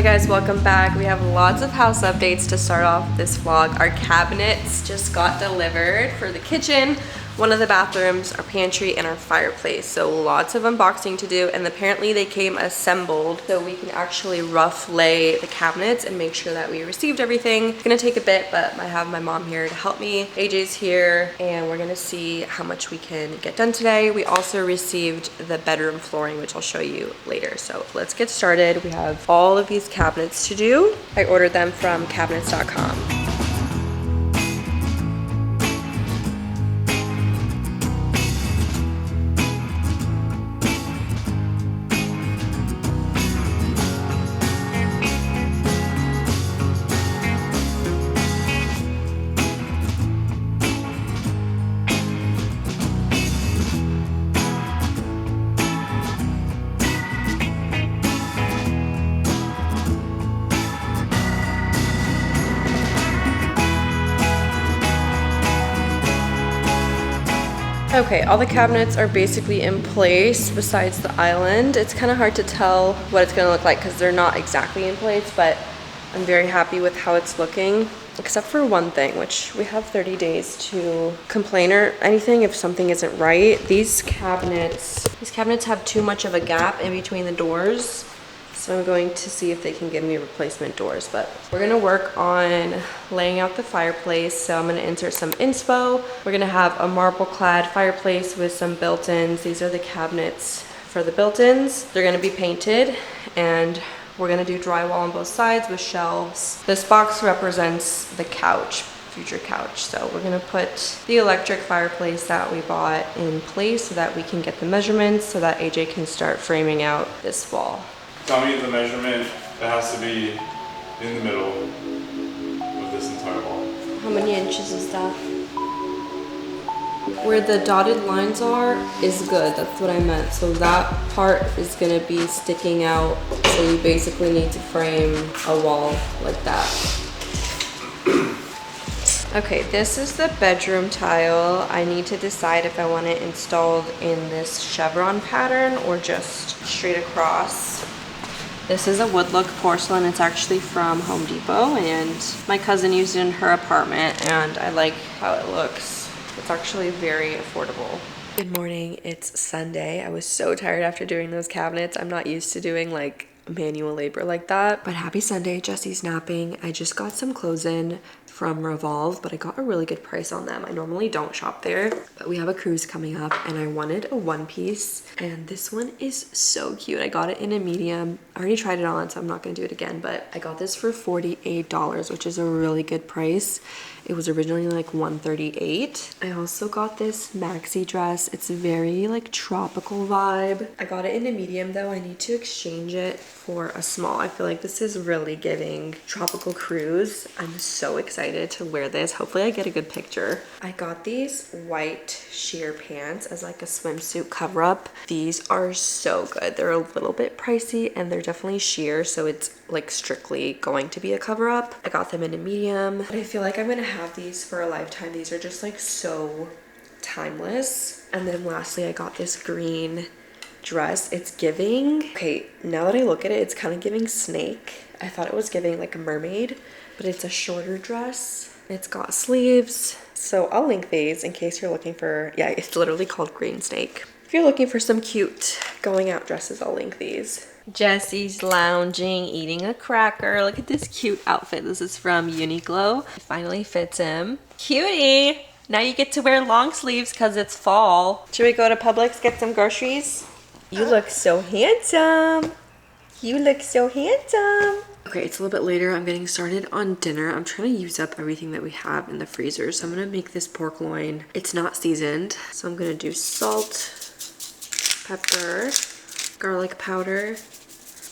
guys, welcome back. We have lots of house updates to start off this vlog. Our cabinets just got delivered for the kitchen, one of the bathrooms, our pantry, and our fireplace. So lots of unboxing to do, and apparently they came assembled so we can actually rough lay the cabinets and make sure that we received everything. It's gonna take a bit, but I have my mom here to help me. AJ's here, and we're gonna see how much we can get done today. We also received the bedroom flooring, which I'll show you later. So let's get started. We have all of these cabinets to do. I ordered them from cabinets.com. Okay, all the cabinets are basically in place besides the island. It's kind of hard to tell what it's gonna look like because they're not exactly in place, but I'm very happy with how it's looking, except for one thing, which we have 30 days to complain or anything if something isn't right. These cabinets have too much of a gap in between the doors. So I'm going to see if they can give me replacement doors, but we're gonna work on laying out the fireplace. So I'm gonna insert some inspo. We're gonna have a marble clad fireplace with some built-ins. These are the cabinets for the built-ins. They're gonna be painted, and we're gonna do drywall on both sides with shelves. This box represents the couch, future couch. So we're gonna put the electric fireplace that we bought in place so that we can get the measurements so that AJ can start framing out this wall. Tell me the measurement that has to be in the middle of this entire wall. How many inches is that? Where the dotted lines are is good, that's what I meant. So that part is gonna be sticking out. So you basically need to frame a wall like that. Okay, this is the bedroom tile. I need to decide if I want it installed in this chevron pattern or just straight across. This is a wood look porcelain. It's actually from Home Depot, and my cousin used it in her apartment, and I like how it looks. It's actually very affordable. Good morning, it's Sunday. I was so tired after doing those cabinets. I'm not used to doing like manual labor like that, but happy Sunday. Jesse's napping. I just got some clothes in from Revolve, but I got a really good price on them. I normally don't shop there, but we have a cruise coming up and I wanted a one piece, and this one is so cute. I got it in a medium. I already tried it on, so I'm not gonna do it again, but I got this for $48, which is a really good price. It was originally like $138. I also got this maxi dress. It's very like tropical vibe. I got it in a medium though. I need to exchange it for a small. I feel like this is really giving tropical cruise. I'm so excited to wear this. Hopefully I get a good picture. I got these white sheer pants as like a swimsuit cover up. These are so good. They're a little bit pricey and they're definitely sheer, so it's like strictly going to be a cover up. I got them in a medium, but I feel like I'm gonna have these for a lifetime. These are just like so timeless. And then lastly, I got this green dress. It's giving, okay, now that I look at it, it's kind of giving snake. I thought it was giving like a mermaid, but it's a shorter dress. It's got sleeves. So I'll link these in case you're looking for, yeah, it's literally called green snake. If you're looking for some cute going out dresses, I'll link these. Jesse's lounging, eating a cracker. Look at this cute outfit. This is from Uniqlo. It finally fits him. Cutie! Now you get to wear long sleeves because it's fall. Should we go to Publix, get some groceries? You look so handsome. You look so handsome. Okay, it's a little bit later. I'm getting started on dinner. I'm trying to use up everything that we have in the freezer. So I'm gonna make this pork loin. It's not seasoned. So I'm gonna do salt, pepper, garlic powder,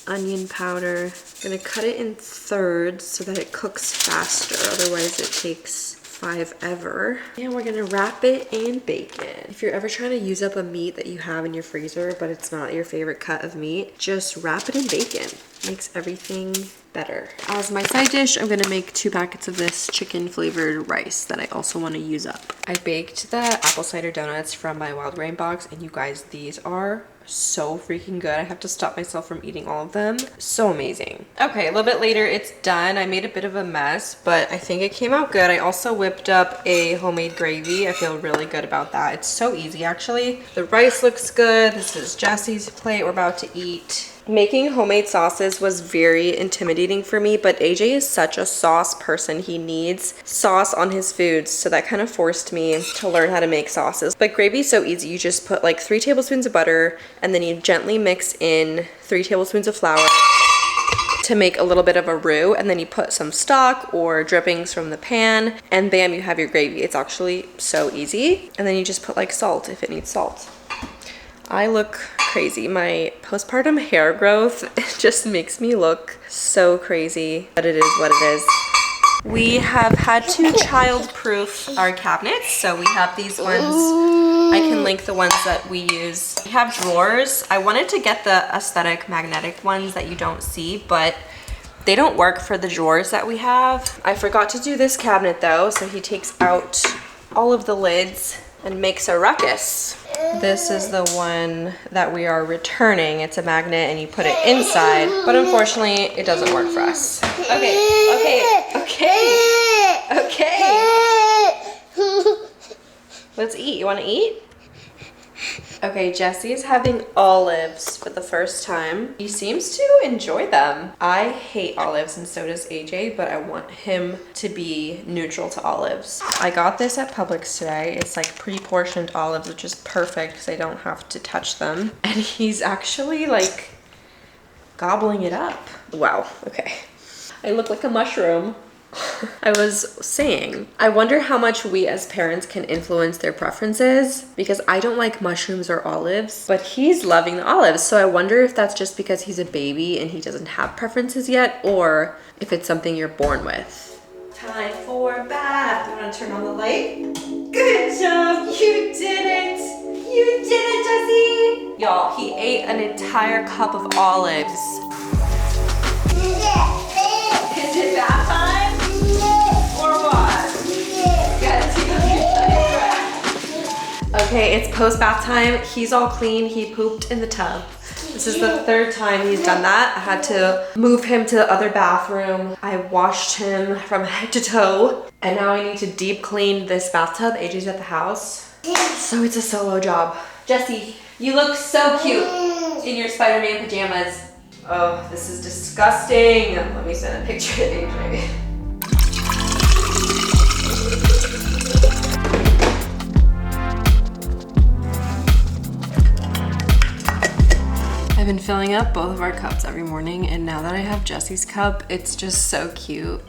onion powder. I'm gonna cut it in thirds so that it cooks faster, otherwise it takes forever. And we're gonna wrap it in bacon. If you're ever trying to use up a meat that you have in your freezer but it's not your favorite cut of meat, just wrap it in bacon. Makes everything better. As my side dish, I'm gonna make 2 packets of this chicken flavored rice that I also want to use up. I baked the apple cider donuts from my Wild Grain box, and you guys, these are so freaking good. I have to stop myself from eating all of them. So amazing. Okay, a little bit later, it's done. I made a bit of a mess, but I think it came out good. I also whipped up a homemade gravy. I feel really good about that. It's so easy, actually. The rice looks good. This is Jesse's plate we're about to eat. Making homemade sauces was very intimidating for me, but AJ is such a sauce person. He needs sauce on his foods, so that kind of forced me to learn how to make sauces. But gravy's so easy. You just put like 3 tablespoons of butter, and then you gently mix in 3 tablespoons of flour to make a little bit of a roux, and then you put some stock or drippings from the pan, and bam, you have your gravy. It's actually so easy. And then you just put like salt if it needs salt. I look crazy. My postpartum hair growth just makes me look so crazy, but it is what it is. We have had to child-proof our cabinets, so we have these ones. I can link the ones that we use. We have drawers. I wanted to get the aesthetic magnetic ones that you don't see, but they don't work for the drawers that we have. I forgot to do this cabinet though, so he takes out all of the lids and makes a ruckus. This is the one that we are returning. It's a magnet and you put it inside, but unfortunately it doesn't work for us. Okay. Let's eat. You wanna eat? Okay, Jesse's having olives for the first time. He seems to enjoy them. I hate olives and so does AJ, but I want him to be neutral to olives. I got this at Publix today. It's like pre-portioned olives, which is perfect because I don't have to touch them. And he's actually like gobbling it up. Wow, okay. I look like a mushroom. I was saying, I wonder how much we as parents can influence their preferences, because I don't like mushrooms or olives, but he's loving the olives. So I wonder if that's just because he's a baby and he doesn't have preferences yet, or if it's something you're born with. Time for bath. You want to turn on the light? Good job. You did it. You did it, Jesse. Y'all, he ate an entire cup of olives. Is it bath time? Okay, it's post-bath time. He's all clean. He pooped in the tub. This is the 3rd time he's done that. I had to move him to the other bathroom. I washed him from head to toe. And now I need to deep clean this bathtub. AJ's at the house. So it's a solo job. Jesse, you look so cute in your Spider-Man pajamas. Oh, this is disgusting. Let me send a picture to AJ. I've been filling up both of our cups every morning, and now that I have Jesse's cup, it's just so cute.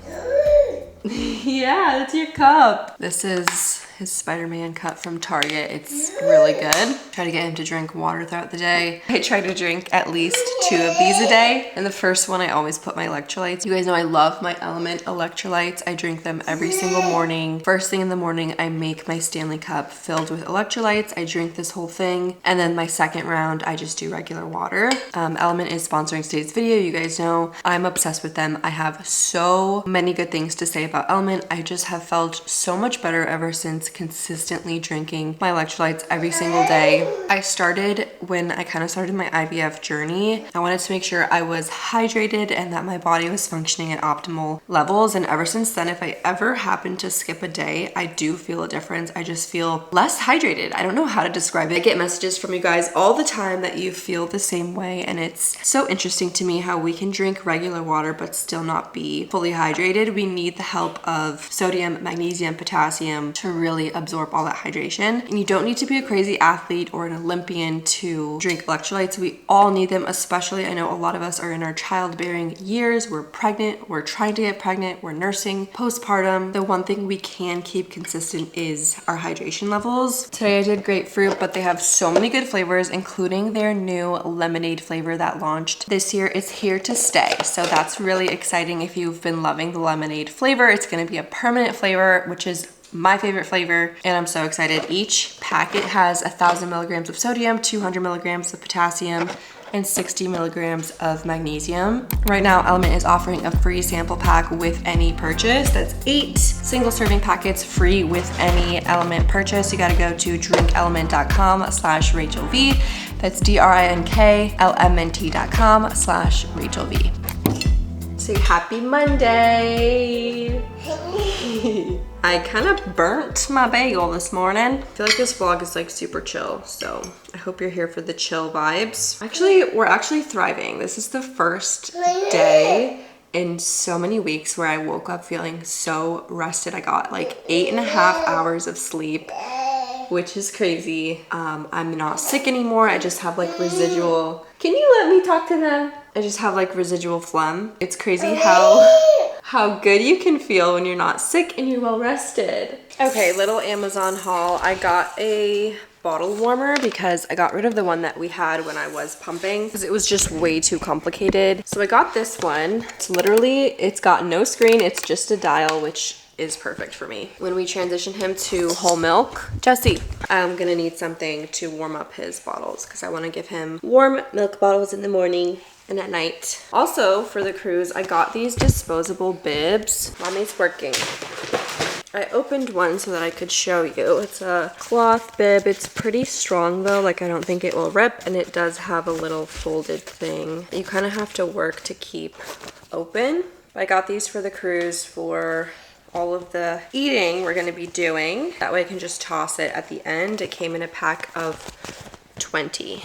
Yeah, that's your cup. This is his Spider-Man cup from Target. It's really good. Try to get him to drink water throughout the day. I try to drink at least 2 of these a day. And the first one, I always put my electrolytes. You guys know I love my Element electrolytes. I drink them every single morning. First thing in the morning, I make my Stanley cup filled with electrolytes. I drink this whole thing. And then my second round, I just do regular water. Element is sponsoring today's video. You guys know I'm obsessed with them. I have so many good things to say about Element. I just have felt so much better ever since consistently drinking my electrolytes every single day. I started when I kind of started my IVF journey. I wanted to make sure I was hydrated and that my body was functioning at optimal levels. And ever since then, if I ever happen to skip a day, I do feel a difference. I just feel less hydrated. I don't know how to describe it. I get messages from you guys all the time that you feel the same way. And it's so interesting to me how we can drink regular water but still not be fully hydrated. We need the help of sodium, magnesium, potassium to really absorb all that hydration. And you don't need to be a crazy athlete or an Olympian to drink electrolytes. We all need them, especially I know a lot of us are in our childbearing years. We're pregnant, we're trying to get pregnant, we're nursing, postpartum. The one thing we can keep consistent is our hydration levels. Today I did grapefruit, but they have so many good flavors, including their new lemonade flavor that launched this year. It's here to stay. So that's really exciting. If you've been loving the lemonade flavor, it's gonna be a permanent flavor, which is my favorite flavor, and I'm so excited. Each packet has 1,000 milligrams of sodium, 200 milligrams of potassium, and 60 milligrams of magnesium. Right now, Element is offering a free sample pack with any purchase. That's 8 single serving packets free with any Element purchase. You gotta go to drinkelement.com/RachelV. That's DRINKLMNT.com/RachelV. Say happy Monday. I kind of burnt my bagel this morning. I feel like this vlog is like super chill, so I hope you're here for the chill vibes. Actually, we're actually thriving. This is the first day in so many weeks where I woke up feeling so rested. I got like 8.5 hours of sleep, which is crazy. I'm not sick anymore. I just have like residual. Can you let me talk to them? I just have like residual phlegm. It's crazy how good you can feel when you're not sick and you're well rested. Okay, little Amazon haul. I got a bottle warmer because I got rid of the one that we had when I was pumping because it was just way too complicated. So I got this one. It's got no screen. It's just a dial, which is perfect for me. When we transition him to whole milk, Jesse, I'm gonna need something to warm up his bottles because I want to give him warm milk bottles in the morning and at night. Also, for the cruise, I got these disposable bibs. Mommy's working. I opened one so that I could show you. It's a cloth bib. It's pretty strong though, like I don't think it will rip, and it does have a little folded thing. You kind of have to work to keep open. I got these for the cruise for all of the eating we're gonna be doing. That way I can just toss it at the end. It came in a pack of 20.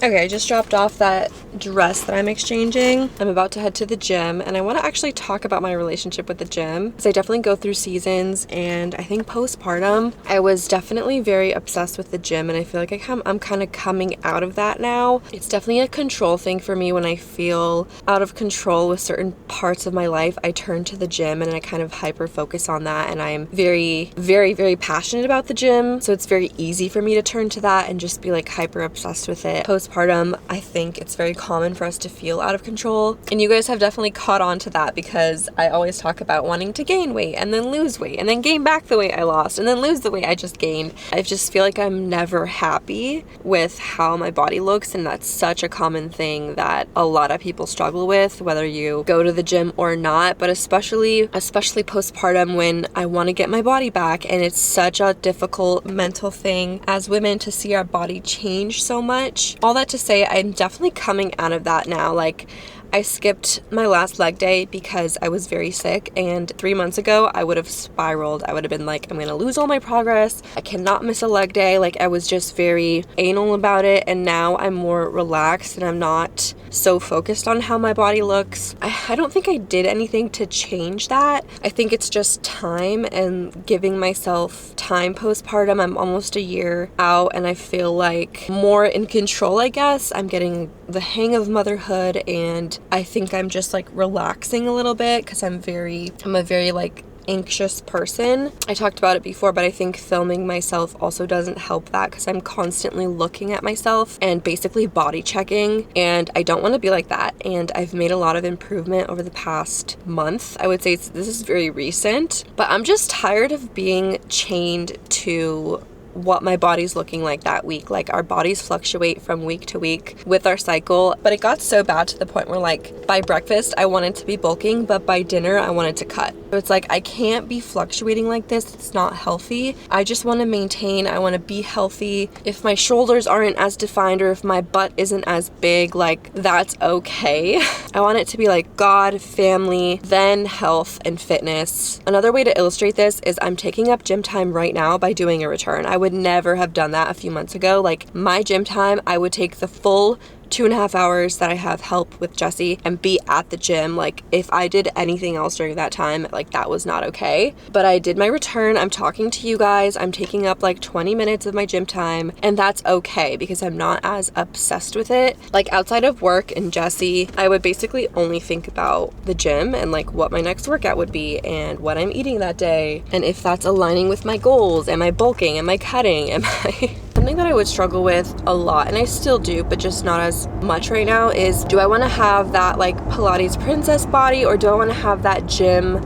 Okay, I just dropped off that dress that I'm exchanging. I'm about to head to the gym, and I want to actually talk about my relationship with the gym because I definitely go through seasons, and I think postpartum I was definitely very obsessed with the gym, and I feel like I'm kind of coming out of that now. It's definitely a control thing for me. When I feel out of control with certain parts of my life, I turn to the gym and I kind of hyper focus on that, and I'm very, very, very passionate about the gym, so it's very easy for me to turn to that and just be like hyper obsessed with it. Postpartum, I think it's very common for us to feel out of control, and you guys have definitely caught on to that because I always talk about wanting to gain weight and then lose weight and then gain back the weight I lost and then lose the weight I just gained. I just feel like I'm never happy with how my body looks, and that's such a common thing that a lot of people struggle with, whether you go to the gym or not, but especially postpartum when I want to get my body back, and it's such a difficult mental thing as women to see our body change so much. All that to say, I'm definitely coming out of that now. Like, I skipped my last leg day because I was very sick, and 3 months ago I would have spiraled. I would have been like, I'm gonna lose all my progress. I cannot miss a leg day. Like, I was just very anal about it, and now I'm more relaxed and I'm not so focused on how my body looks. I don't think I did anything to change that. I think it's just time and giving myself time postpartum. I'm almost a year out and I feel like more in control, I guess. I'm getting the hang of motherhood, and I think I'm just like relaxing a little bit because I'm a very like anxious person. I talked about it before, but I think filming myself also doesn't help that because I'm constantly looking at myself and basically body checking, and I don't want to be like that. And I've made a lot of improvement over the past month. I would say this is very recent, but I'm just tired of being chained to what my body's looking like that week. Like, our bodies fluctuate from week to week with our cycle, but it got so bad to the point where, like, by breakfast I wanted to be bulking, but by dinner I wanted to cut. So it's like, I can't be fluctuating like this. It's not healthy. I just want to maintain. I want to be healthy. If my shoulders aren't as defined or if my butt isn't as big, like, that's okay. I want it to be like God, family, then health and fitness. Another way to illustrate this is I'm taking up gym time right now by doing a return. I would never have done that a few months ago. Like, my gym time, I would take the full 2.5 hours that I have help with Jesse and be at the gym. Like, if I did anything else during that time, like, that was not okay. But I did my return. I'm talking to you guys. I'm taking up like 20 minutes of my gym time, and that's okay because I'm not as obsessed with it. Like, outside of work and Jesse, I would basically only think about the gym and like what my next workout would be and what I'm eating that day, and if that's aligning with my goals. Am I bulking? Am I cutting? Am I something that I would struggle with a lot, and I still do, but just not as much right now, is do I want to have that like Pilates princess body, or do I want to have that gym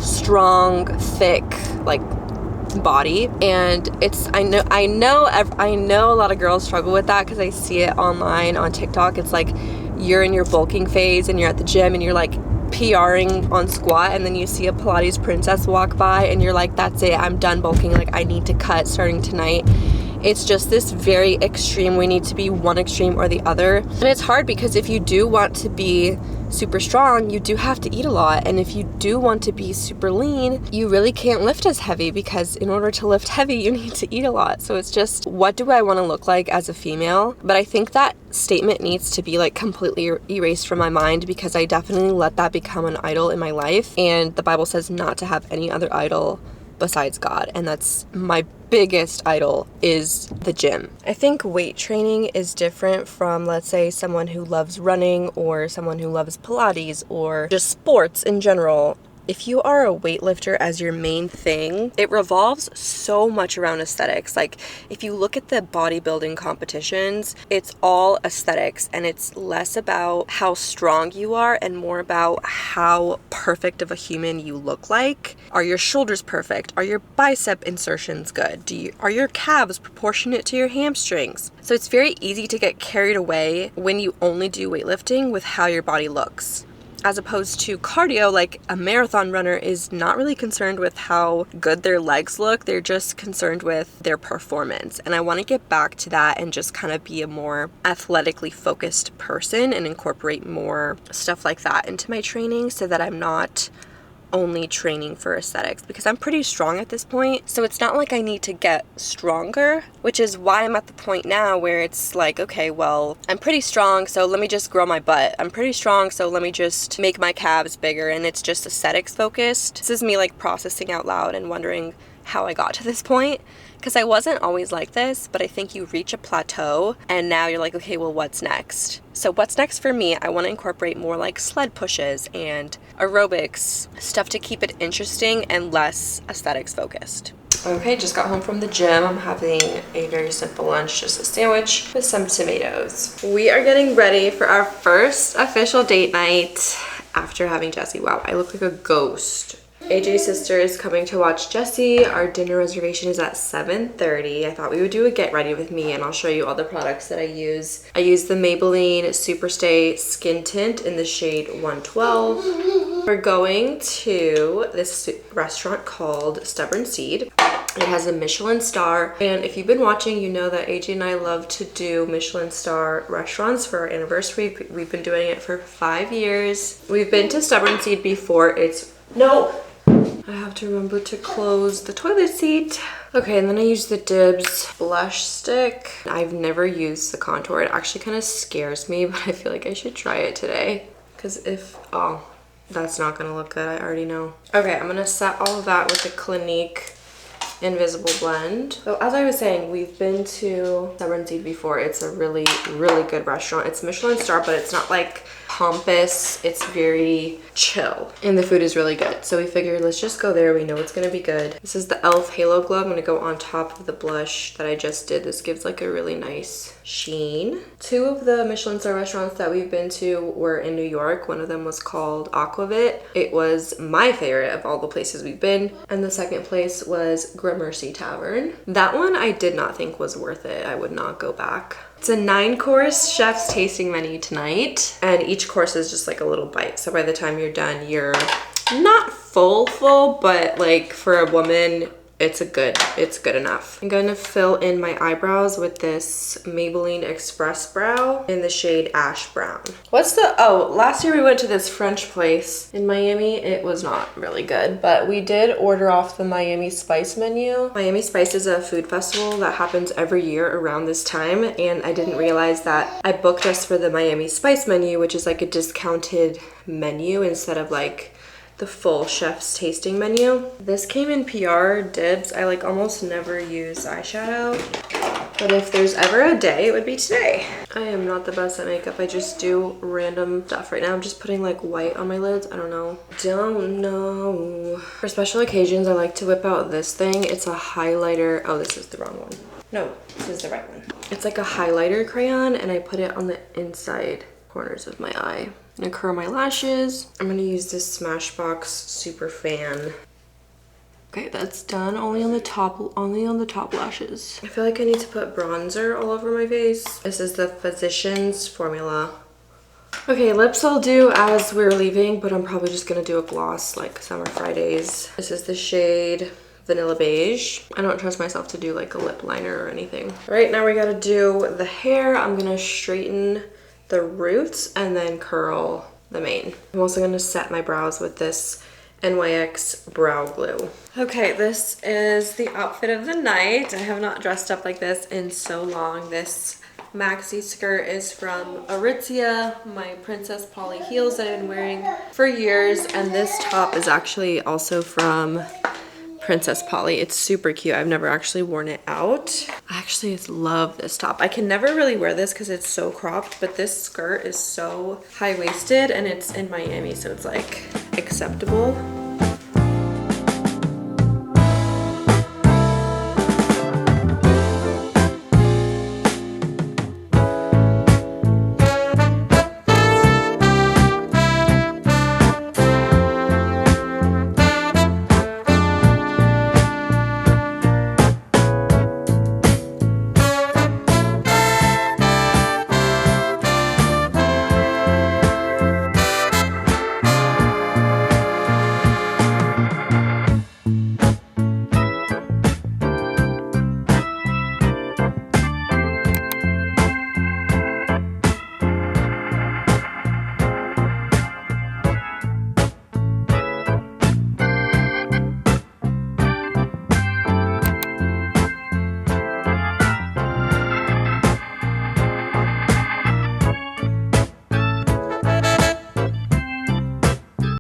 strong, thick, like body? And it's, I know a lot of girls struggle with that because I see it online on TikTok. It's like, you're in your bulking phase and you're at the gym and you're like PRing on squat, and then you see a Pilates princess walk by and you're like, that's it, I'm done bulking, like I need to cut starting tonight. It's just this very extreme. We need to be one extreme or the other. And it's hard because if you do want to be super strong, you do have to eat a lot. And if you do want to be super lean, you really can't lift as heavy, because in order to lift heavy, you need to eat a lot. So it's just, what do I want to look like as a female? But I think that statement needs to be like completely erased from my mind, because I definitely let that become an idol in my life. And the Bible says not to have any other idol besides God, and that's my biggest idol, is the gym. I think weight training is different from, let's say, someone who loves running or someone who loves Pilates or just sports in general. If you are a weightlifter as your main thing, it revolves so much around aesthetics. Like, if you look at the bodybuilding competitions, it's all aesthetics, and it's less about how strong you are and more about how perfect of a human you look like. Are your shoulders perfect? Are your bicep insertions good? Are your calves proportionate to your hamstrings? So it's very easy to get carried away when you only do weightlifting with how your body looks. As opposed to cardio, like a marathon runner is not really concerned with how good their legs look. They're just concerned with their performance. And I want to get back to that and just kind of be a more athletically focused person and incorporate more stuff like that into my training, so that I'm not only training for aesthetics, because I'm pretty strong at this point. So it's not like I need to get stronger, which is why I'm at the point now where it's like, okay, well, I'm pretty strong, so let me just grow my butt. I'm pretty strong, so let me just make my calves bigger, and it's just aesthetics focused. This is me like processing out loud and wondering how I got to this point, because I wasn't always like this, but I think you reach a plateau and now you're like, okay, well, what's next? So what's next for me? I want to incorporate more like sled pushes and aerobics, stuff to keep it interesting and less aesthetics focused. Okay, just got home from the gym. I'm having a very simple lunch, just a sandwich with some tomatoes. We are getting ready for our first official date night after having Jessie. Wow, I look like a ghost. AJ's sister is coming to watch Jessie. Our dinner reservation is at 7:30. I thought we would do a get ready with me, and I'll show you all the products that I use. I use the Maybelline Superstay Skin Tint in the shade 112. We're going to this restaurant called Stubborn Seed. It has a Michelin star, and if you've been watching, you know that AJ and I love to do Michelin star restaurants for our anniversary. We've been doing it for 5 years. We've been to Stubborn Seed before. I have to remember to close the toilet seat. Okay, and then I use the Dibs blush stick. I've never used the contour. It actually kind of scares me, but I feel like I should try it today. Because that's not gonna look good, I already know. Okay, I'm gonna set all of that with the Clinique Invisible Blend. So as I was saying, we've been to Stubborn Seed before. It's a really, really good restaurant. It's Michelin star, but it's not like pompous. It's very chill, and the food is really good. So we figured, let's just go there. We know it's gonna be good. This is the e.l.f. Halo Glow. I'm gonna go on top of the blush that I just did. This gives like a really nice sheen. 2 of the Michelin star restaurants that we've been to were in New York. One of them was called Aquavit. It was my favorite of all the places we've been, and the second place was Gramercy Tavern. That one I did not think was worth it. I would not go back. It's a 9-course chef's tasting menu tonight, and each course is just like a little bite. So by the time you're done, you're not full, but like for a woman, it's good enough. I'm gonna fill in my eyebrows with this Maybelline Express Brow in the shade Ash Brown. Last year we went to this French place in Miami. It was not really good, but we did order off the Miami Spice menu. Miami Spice is a food festival that happens every year around this time, and I didn't realize that I booked us for the Miami Spice menu, which is like a discounted menu instead of like the full chef's tasting menu. This came in PR Dibs. I like almost never use eyeshadow, but if there's ever a day, it would be today. I am not the best at makeup. I just do random stuff. Right now I'm just putting like white on my lids. I don't know. For special occasions, I like to whip out this thing. It's a highlighter. Oh, this is the wrong one. No, this is the right one. It's like a highlighter crayon, and I put it on the inside corners of my eye. I'm gonna curl my lashes. I'm gonna use this Smashbox Super Fan. Okay, that's done. Only on the top lashes. I feel like I need to put bronzer all over my face. This is the Physicians Formula. Okay, lips I'll do as we're leaving, but I'm probably just gonna do a gloss like Summer Fridays. This is the shade vanilla beige. I don't trust myself to do like a lip liner or anything. All right, now we gotta do the hair. I'm gonna straighten the roots and then curl the mane. I'm also gonna set my brows with this NYX brow glue. Okay, this is the outfit of the night. I have not dressed up like this in so long. This maxi skirt is from Aritzia, my Princess Polly heels that I've been wearing for years, and this top is actually also from Princess Polly. It's super cute. I've never actually worn it out. I actually love this top. I can never really wear this because it's so cropped, but this skirt is so high-waisted and it's in Miami, so it's like acceptable.